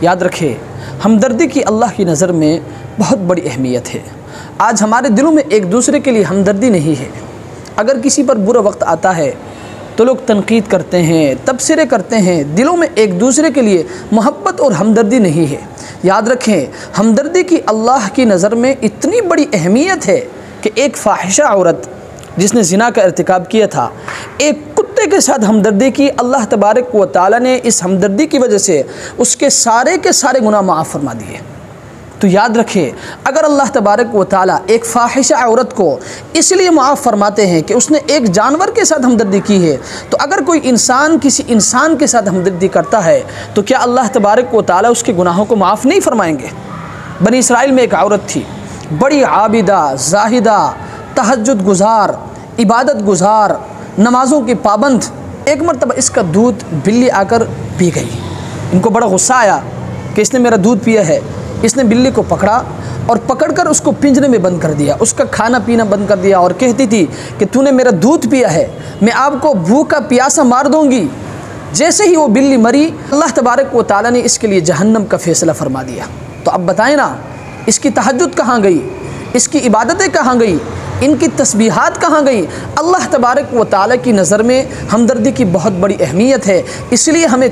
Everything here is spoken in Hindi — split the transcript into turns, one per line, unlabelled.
याद रखें, हमदर्दी की अल्लाह की नज़र में बहुत बड़ी अहमियत है। आज हमारे दिलों में एक दूसरे के लिए हमदर्दी नहीं है। अगर किसी पर बुरा वक्त आता है तो लोग तनकीद करते हैं, तबसरे करते हैं, दिलों में एक दूसरे के लिए मोहब्बत और हमदर्दी नहीं है। याद रखें, हमदर्दी की अल्लाह की नज़र में इतनी बड़ी अहमियत है कि एक फ़ाहिशा औरत जिसने ज़िना का इर्तिकाब किया था, एक कुत्ते के साथ हमदर्दी की, अल्लाह तबारक व तआला ने इस हमदर्दी की वजह से उसके सारे के सारे गुनाह माफ़ फरमा दिए। तो याद रखें, अगर अल्लाह तबारक व तआला एक फ़ाहिशा औरत को इसलिए माफ़ फरमाते हैं कि उसने एक जानवर के साथ हमदर्दी की है, तो अगर कोई इंसान किसी इंसान के साथ हमदर्दी करता है तो क्या अल्लाह तबारक व तआला उसके गुनाहों को माफ़ नहीं फरमाएंगे? बनी इसराइल में एक औरत थी, बड़ी आबिदा, जाहिदा, तहज्जुद गुज़ार, इबादत गुज़ार, नमाज़ों की पाबंद। एक मरतबा इसका दूध बिल्ली आकर पी गई। इनको बड़ा गुस्सा आया कि इसने मेरा दूध पिया है। इसने बिल्ली को पकड़ा और पकड़कर उसको पिंजरे में बंद कर दिया, उसका खाना पीना बंद कर दिया और कहती थी कि तूने मेरा दूध पिया है, मैं आपको भूखा प्यासा मार दूँगी। जैसे ही वो बिल्ली मरी, अल्लाह तबारक व तआला ने इसके लिए जहन्नम का फ़ैसला फरमा दिया। तो अब बताएं ना, इसकी तहज्जुद कहाँ गई, इसकी इबादतें कहाँ गई, इनकी तस्बीहात कहाँ गई? अल्लाह तबारक व तआला की नज़र में हमदर्दी की बहुत बड़ी अहमियत है, इसलिए हमें